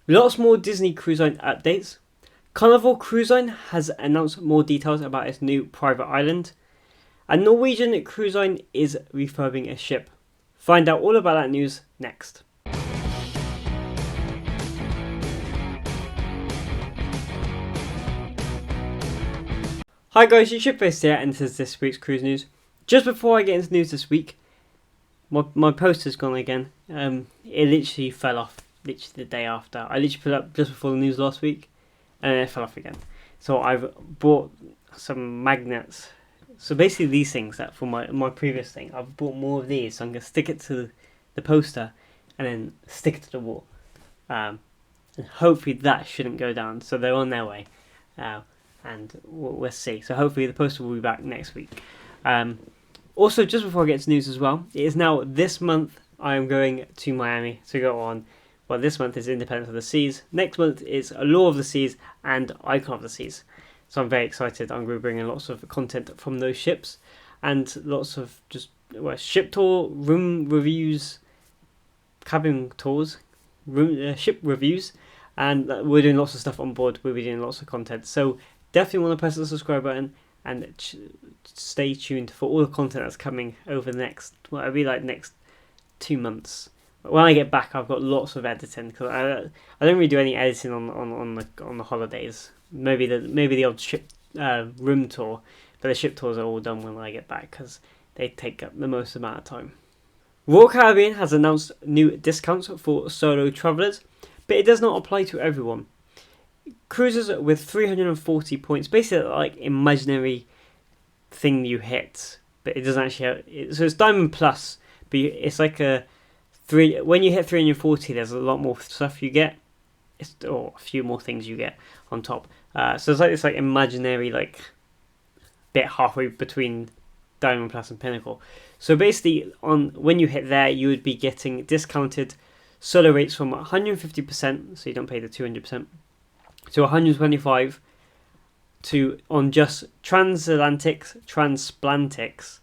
Lots more Disney Cruise Line updates. Carnival Cruise Line has announced more details about its new private island. And Norwegian Cruise Line is refurbing a ship. Find out all about that news next. Hi guys, it's Shipface here, and this is this week's cruise news. Just before I get into news this week, my poster's gone again. It literally fell off literally the day after. I literally put it up just before the news last week, and then it fell off again. So I've bought some magnets. So basically these things that for my previous thing, I've bought more of these. So I'm going to stick it to the poster and then stick it to the wall. And hopefully that shouldn't go down. So they're on their way. And we'll see. So hopefully the poster will be back next week. Also, just before I get to news as well, it is now this month I am going to Miami to go on. Well, this month is Independence of the Seas. Next month is Allure of the Seas and Icon of the Seas. So I'm very excited. I'm going to bring in lots of content from those ships and lots of just ship tour, room reviews, cabin tours, ship reviews, and we're doing lots of stuff on board. We'll be doing lots of content. So definitely want to press the subscribe button and stay tuned for all the content that's coming over the next, it'll be like next 2 months. When I get back, I've got lots of editing because I don't really do any editing on the holidays. Maybe the odd ship room tour, but the ship tours are all done when I get back because they take up the most amount of time. Royal Caribbean has announced new discounts for solo travellers, but it does not apply to everyone. Cruises with 340 points, basically like imaginary thing you hit, but it doesn't actually so it's Diamond Plus, but it's like when you hit 340, there's a lot more stuff you get, or a few more things you get on top. So it's like this imaginary bit halfway between Diamond Plus and Pinnacle. So basically, when you hit there, you would be getting discounted solo rates from 150%, so you don't pay the 200%, to 125 on just transatlantics, transplantics,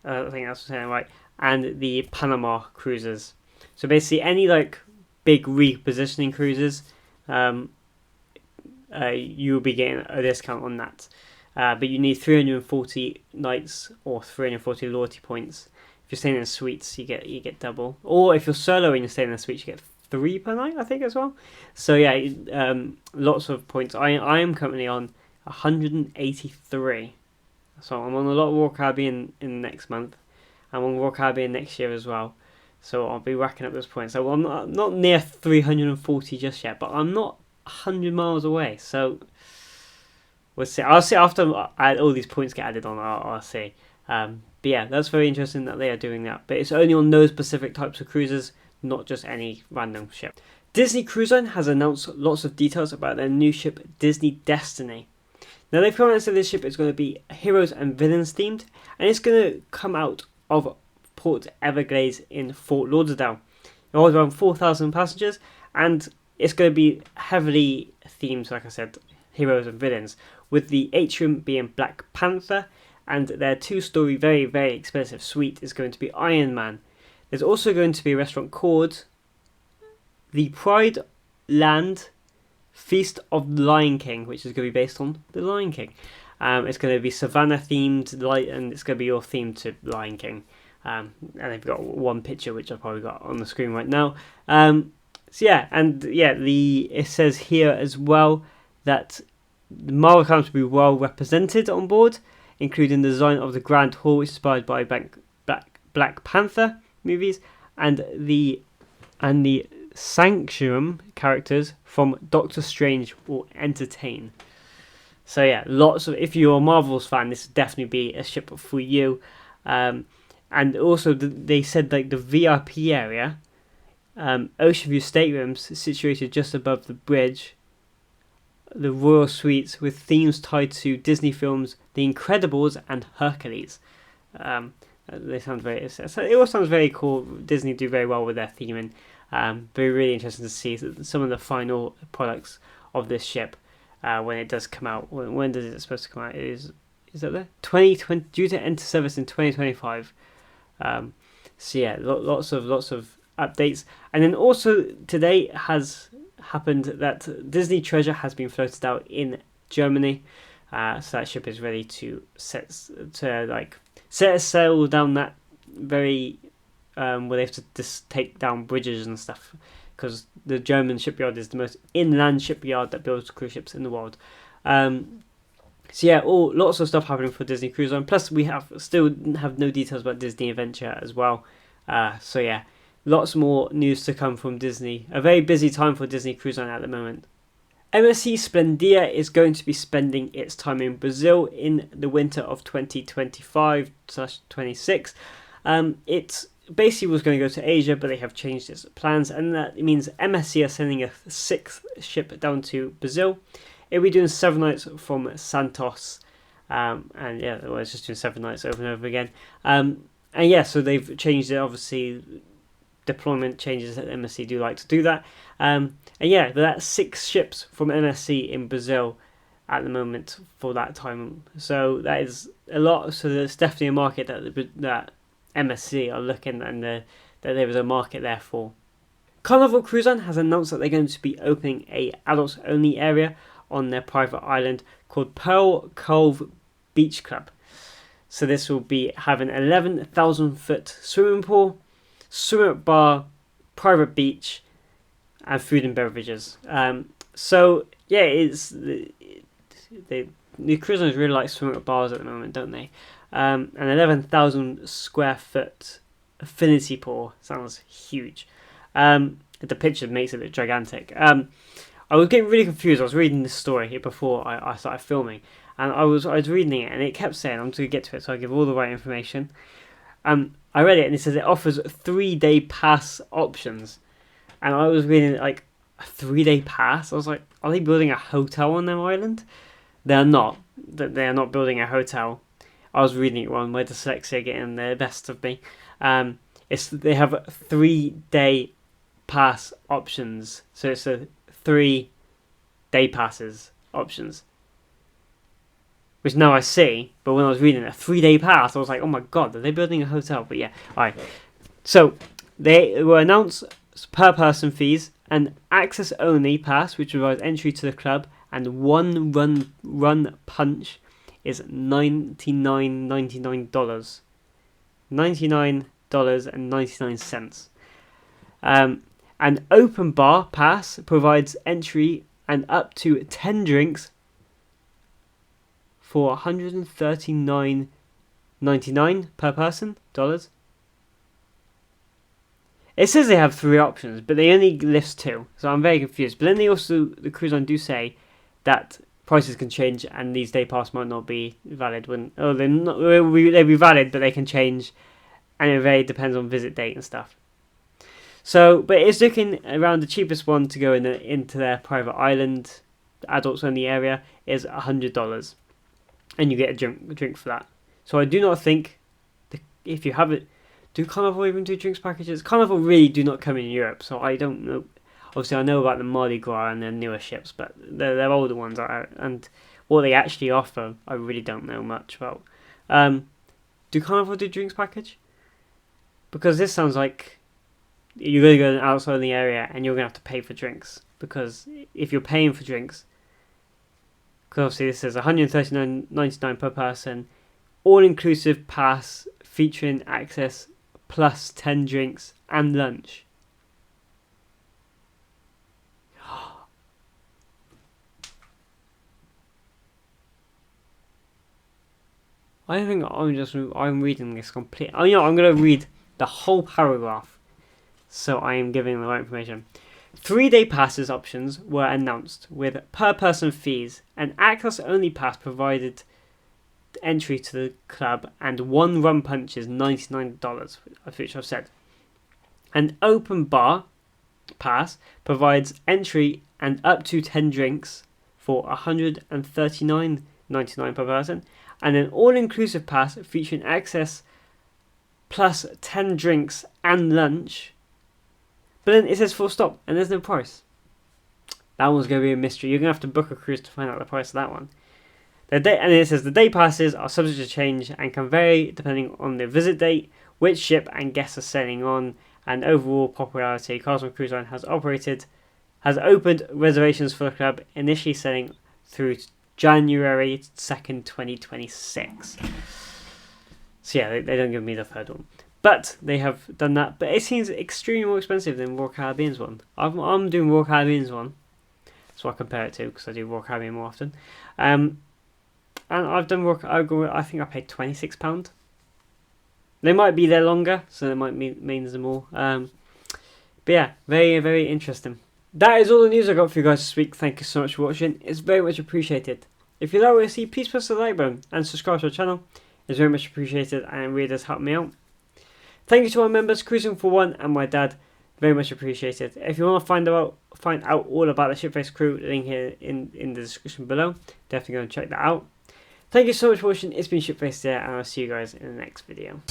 I think that's saying right, and the Panama cruises. So basically any big repositioning cruises, you will be getting a discount on that. But you need 340 nights or 340 loyalty points. If you're staying in suites, you get double. Or if you're solo and you're staying in a suite, you get 3 per night, I think, as well. So yeah, lots of points. I am currently on 183. So I'm on a lot of Royal Caribbean in next month. I'm on Royal Caribbean next year as well. So I'll be racking up those points. So I'm not near 340 just yet, but I'm not 100 miles away. So we'll see. I'll see after all these points get added on. I'll see. But yeah, that's very interesting that they are doing that. But it's only on those specific types of cruises, not just any random ship. Disney Cruise Line has announced lots of details about their new ship, Disney Destiny. Now they've announced that this ship is going to be heroes and villains themed, and it's going to come out of Port Everglades in Fort Lauderdale. It holds around 4,000 passengers, and it's going to be heavily themed, like I said, heroes and villains, with the atrium being Black Panther, and their 2-story, very, very expensive suite is going to be Iron Man. There's also going to be a restaurant called the Pride Land Feast of the Lion King, which is going to be based on the Lion King. It's going to be Savannah themed, and it's going to be all themed to Lion King. And they've got one picture which I've probably got on the screen right now. It says here as well that the Marvel comes to be well represented on board, including the design of the Grand Hall, which is inspired by Black Panther movies, and the Sanctuary characters from Doctor Strange will entertain. So yeah, lots of, if you're a Marvel's fan, this would definitely be a ship for you. And also they said the VIP area, ocean view staterooms situated just above the bridge, the Royal Suites with themes tied to Disney films The Incredibles and Hercules. They sound it all sounds very cool. Disney do very well with their theming. Be really interesting to see some of the final products of this ship when it does come out. When does it supposed to come out? Is that there? 2020, due to enter service in 2025. So yeah, lots of updates. And then also today has happened that Disney Treasure has been floated out in Germany. So that ship is ready to set sail down that very where they have to just take down bridges and stuff, because the German shipyard is the most inland shipyard that builds cruise ships in the world. So yeah, lots of stuff happening for Disney Cruise Line. Plus, we still have no details about Disney Adventure as well. So yeah, lots more news to come from Disney. A very busy time for Disney Cruise Line at the moment. MSC Splendia is going to be spending its time in Brazil in the winter of 2025/26. It basically was going to go to Asia, but they have changed its plans, and that means MSC are sending a 6th ship down to Brazil. It'll be doing 7 nights from Santos, and yeah, it's just doing 7 nights over and over again. And yeah, so they've changed it. Obviously, deployment changes at MSC do like to do that. And yeah, but that's 6 ships from MSC in Brazil at the moment for that time. So that is a lot. So there's definitely a market that MSC are looking, and that there is a market there for. Carnival Cruise Line has announced that they're going to be opening a adults only area on their private island called Pearl Cove Beach Club. So this will be having 11,000 foot swimming pool, swim bar, private beach, and food and beverages. So yeah, the cruise lines really like swim bars at the moment, don't they? An 11,000 square foot affinity pool sounds huge. The picture makes it look gigantic. I was getting really confused. I was reading this story here before I started filming, and I was reading it, and it kept saying, I'm going to get to it, so I give all the right information. I read it, and it says it offers 3-day pass options, and I was reading like a 3-day pass. I was like, are they building a hotel on their island? They're not. They are not building a hotel. I was reading it wrong. My dyslexia getting the best of me. They have 3-day pass options, so it's a 3-day passes options, which now I see. But when I was reading a 3-day pass, I was like, oh my god, are they building a hotel? But yeah, alright. So they will announce per person fees, an access only pass which provides entry to the club, and one run punch is $99.99. $99.99. An open bar pass provides entry and up to 10 drinks for $139.99 per person. It says they have 3 options, but they only list 2, so I'm very confused. But then the cruise line do say that prices can change, and these day pass might not be valid they'll be valid, but they can change, and it very depends on visit date and stuff. So, but it's looking around the cheapest one to go into their private island, adults only area, is $100, and you get a drink for that. So I do not think if you have it, do Carnival even do drinks packages? Carnival really do not come in Europe, so I don't know. Obviously, I know about the Mardi Gras and their newer ships, but they're older ones, and what they actually offer, I really don't know much about. Do Carnival do drinks package? Because this sounds like you're going to go outside in the area and you're going to have to pay for drinks. Because if you're paying for drinks, because obviously this is $139.99 per person, all-inclusive pass featuring access plus 10 drinks and lunch. I think I'm reading this complete. Oh, you know, I'm going to read the whole paragraph, so I am giving the right information. 3-day passes options were announced with per person fees. An access only pass provided entry to the club, and one rum punch is $99, which I've said. An open bar pass provides entry and up to 10 drinks for $139.99 per person. And an all-inclusive pass featuring access plus 10 drinks and lunch. But then it says full stop, and there's no price. That one's going to be a mystery. You're going to have to book a cruise to find out the price of that one. And it says the day passes are subject to change and can vary depending on the visit date, which ship and guests are sailing on, and overall popularity. Carnival Cruise Line has has opened reservations for the club, initially selling through January 2nd, 2026. So yeah, they don't give me the third one. But they have done that. But it seems extremely more expensive than Royal Caribbean's one. I'm doing Royal Caribbean's one. That's what I compare it to, because I do Royal Caribbean more often. And I've done I think I paid £26. They might be there longer, so that might mean there's more. But yeah, very, very interesting. That is all the news I got for you guys this week. Thank you so much for watching. It's very much appreciated. If you like what you see, please press the like button and subscribe to our channel. It's very much appreciated and really does help me out. Thank you to our members, Cruising for One and my dad. Very much appreciated. If you want to find out all about the Shipface crew, link here in the description below. Definitely go and check that out. Thank you so much for watching. It's been Shipface there, and I'll see you guys in the next video.